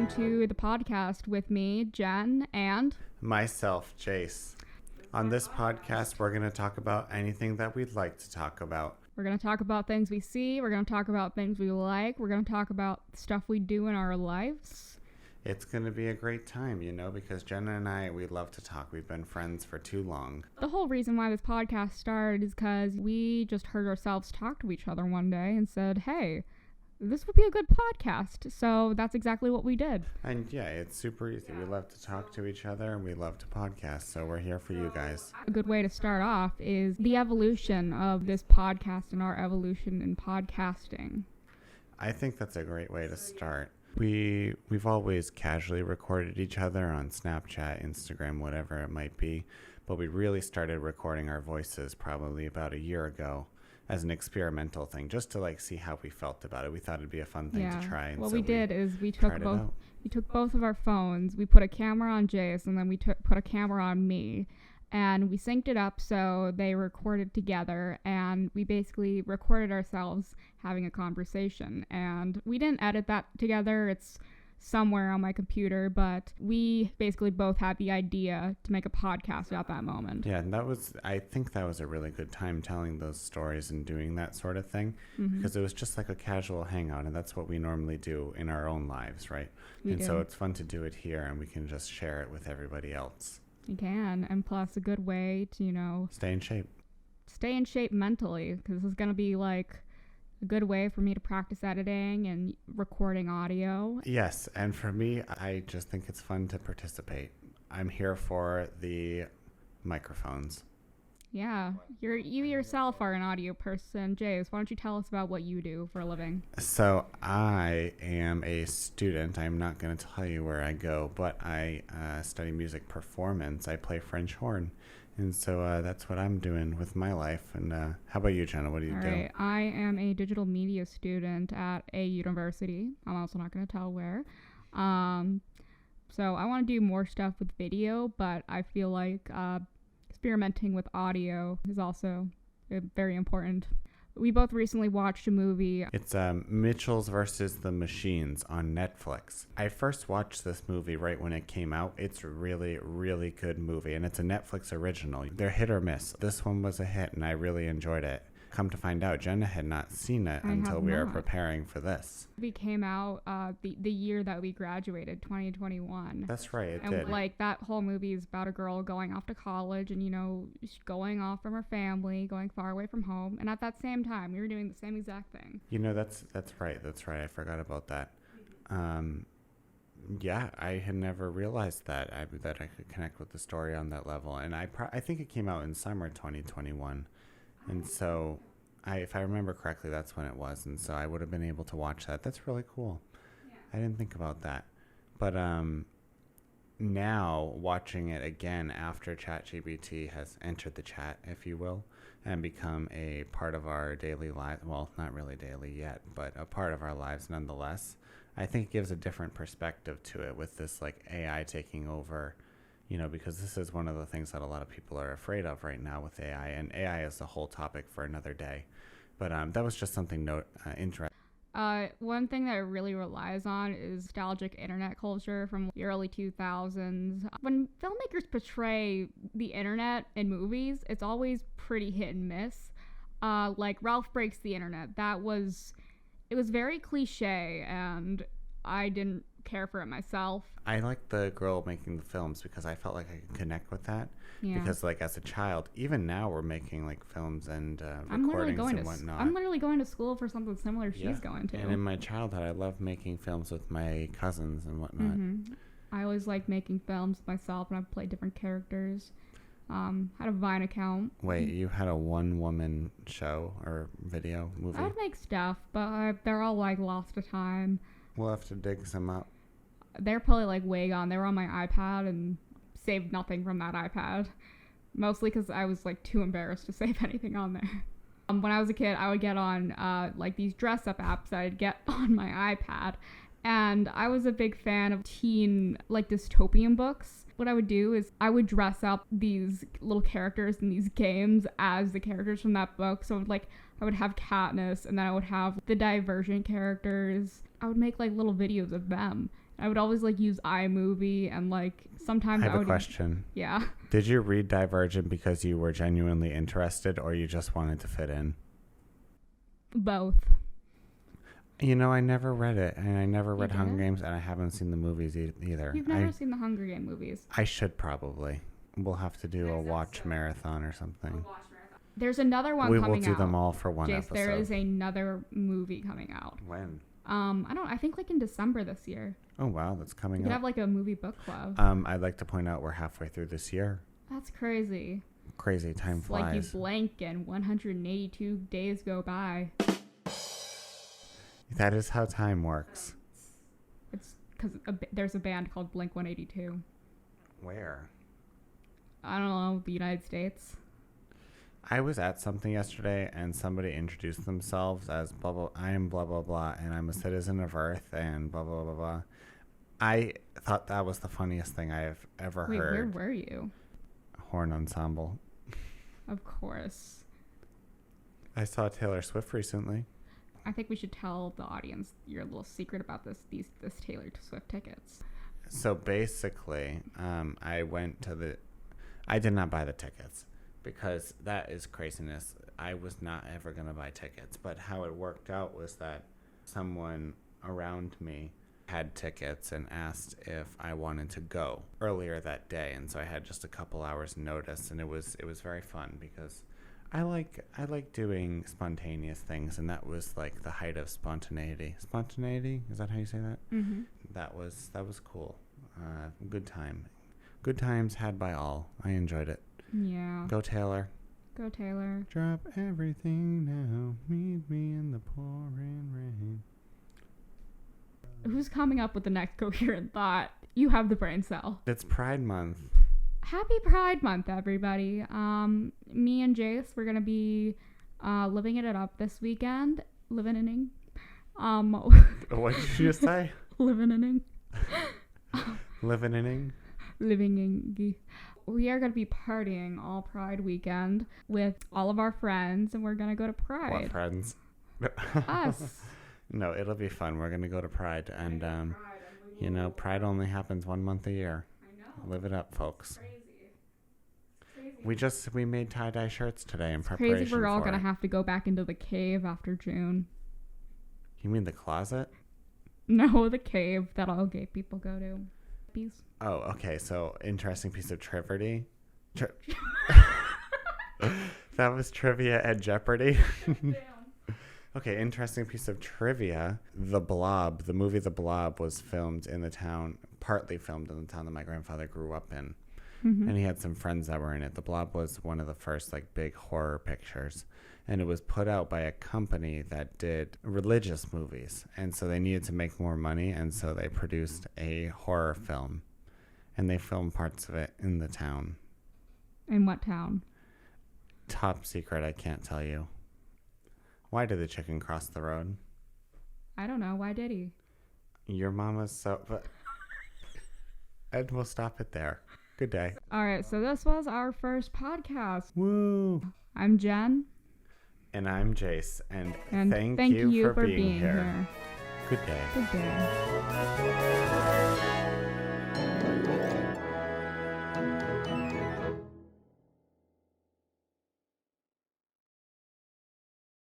welcome to the podcast with me, Jen, and myself, Jace. On this podcast, we're going to talk about anything that we'd like to talk about. We're going to talk about things we see, we're going to talk about things we like, we're going to talk about stuff we do in our lives. It's going to be a great time, because Jenna and I, we love to talk. We've been friends for too long. The whole reason why this podcast started is because we just heard ourselves talk to each other one day and said, hey, this would be a good podcast. So that's exactly what we did. And yeah, it's super easy. We love to talk to each other and we love to podcast. So we're here for you guys. A good way to start off is the evolution of this podcast and our evolution in podcasting. I think that's a great way to start. We've always casually recorded each other on Snapchat, Instagram, whatever it might be. But we really started recording our voices probably about a year ago as an experimental thing, just to see how we felt about it. We thought it'd be a fun thing to try. And what so we did is we took both of our phones, we put a camera on Jace, and then we put a camera on me, and we synced it up so they recorded together, and we basically recorded ourselves having a conversation. And we didn't edit that together. It's somewhere on my computer, but we basically both had the idea to make a podcast at that moment. Yeah, and I think that was a really good time telling those stories and doing that sort of thing, because it was just like a casual hangout, and that's what we normally do in our own lives, right? So it's fun to do it here, and we can just share it with everybody else. You can, and plus a good way to, stay in shape. Stay in shape mentally, because this is going to be a good way for me to practice editing and recording audio. Yes, and for me, I just think it's fun to participate. I'm here for the microphones. Yeah, you yourself are an audio person. Jace, why don't you tell us about what you do for a living? So I am a student. I'm not going to tell you where I go, but I study music performance. I play French horn. And so that's what I'm doing with my life. And how about you, Jenna? What do you do? Right. I am a digital media student at a university. I'm also not going to tell where. So I want to do more stuff with video, but I feel like experimenting with audio is also very important. We both recently watched a movie. It's Mitchell's versus the Machines on Netflix. I first watched this movie right when it came out. It's a really, really good movie, and it's a Netflix original. They're hit or miss. This one was a hit, and I really enjoyed it. Come to find out, Jenna had not seen it until we were preparing for this. We came out the year that we graduated, 2021. That's right, it did. And that whole movie is about a girl going off to college and, going off from her family, going far away from home. And at that same time, we were doing the same exact thing. That's right. I forgot about that. Yeah, I had never realized that I could connect with the story on that level. And I think it came out in summer 2021. And so, if I remember correctly, that's when it was. And so I would have been able to watch that. That's really cool. Yeah. I didn't think about that. But now, watching it again after ChatGPT has entered the chat, if you will, and become a part of our daily life. Well, not really daily yet, but a part of our lives nonetheless. I think it gives a different perspective to it with this AI taking over. Because this is one of the things that a lot of people are afraid of right now with AI, and AI is a whole topic for another day. But that was just something interesting. One thing that it really relies on is nostalgic internet culture from the early 2000s. When filmmakers portray the internet in movies, it's always pretty hit and miss. Ralph Breaks the Internet. It was very cliche, and I didn't care for it myself. I like the girl making the films because I felt like I could connect with that. Yeah. Because as a child, even now we're making films and recordings and whatnot. I'm literally going to school for something similar she's going to. And in my childhood, I loved making films with my cousins and whatnot. Mm-hmm. I always liked making films myself, and I played different characters. Had a Vine account. Wait, you had a one-woman show or video movie? I would make stuff, but they're all lost to time. We'll have to dig some up. They're probably way gone. They were on my iPad and saved nothing from that iPad. Mostly because I was too embarrassed to save anything on there. When I was a kid, I would get on these dress-up apps that I'd get on my iPad. And I was a big fan of teen dystopian books. What I would do is I would dress up these little characters in these games as the characters from that book. So I would have Katniss, and then I would have the Divergent characters. I would make little videos of them. I would always like use iMovie and like sometimes I I have a would. question. Yeah. Did you read Divergent because you were genuinely interested or you just wanted to fit in? Both. You know, I never read it, and I never read didn't? Hunger Games, and I haven't seen the movies either. You've never seen the Hunger Game movies. I should probably. We'll have to do a watch marathon or something. There's another one We coming out. will do them all for one Jace, episode. there is another movie coming out. When? I think like in December this year. Oh, wow, that's coming We could up. have like a movie book club. I'd like to point out we're halfway through this year. That's crazy. Crazy, time It's flies. like you blink and 182 days go by. That is how time works. It's because there's a band called Blink 182. Where? I don't know, the United States. I was at something yesterday and somebody introduced themselves as blah blah. I am blah blah blah, and I'm a citizen of Earth, and blah blah blah blah. I thought that was the funniest thing I have ever Wait, heard. where were you? Horn ensemble. Of course. I saw Taylor Swift recently. I think we should tell the audience your little secret about this Taylor Swift tickets. So basically, I did not buy the tickets because that is craziness. I was not ever going to buy tickets. But how it worked out was that someone around me had tickets and asked if I wanted to go earlier that day. And so I had just a couple hours notice, and it was very fun because I like doing spontaneous things, and that was like the height of spontaneity. Spontaneity? Is that how you say that? Mm-hmm. That was cool. Good time. Good times had by all. I enjoyed it. Yeah. Go Taylor. Go Taylor. Drop everything now. Meet me in the pouring rain. Who's coming up with the next coherent thought? You have the brain cell. It's Pride Month. Happy Pride Month, everybody. Me and Jace, we're gonna be living it up this weekend. Living-inning. What did you just say? Living-inning. Living-inning? Living-inning. We are gonna be partying all Pride weekend with all of our friends, and we're gonna go to Pride. What friends? Us. No, it'll be fun. We're gonna go to Pride, and you know, Pride only happens 1 month a year. I know. Live it up, folks. Crazy. We made tie-dye shirts today in preparation. Crazy. We're all for gonna it. have to go back into the cave after June. You mean the closet? No, the cave that all gay people go to. Peace. Oh, okay. So, interesting piece of trivia. That was trivia at Jeopardy. Okay, interesting piece of trivia. The Blob, the movie The Blob, was partly filmed in the town that my grandfather grew up in. Mm-hmm. And he had some friends that were in it. The Blob was one of the first like big horror pictures. And it was put out by a company that did religious movies. And so they needed to make more money. And so they produced a horror film. And they filmed parts of it in the town. In what town? Top secret, I can't tell you. Why did the chicken cross the road? I don't know. Why did he? Your mama's so... But... And we'll stop it there. Good day. All right. So this was our first podcast. Woo! I'm Jen. And I'm Jace. And thank you for being here. here. Good day. Good day.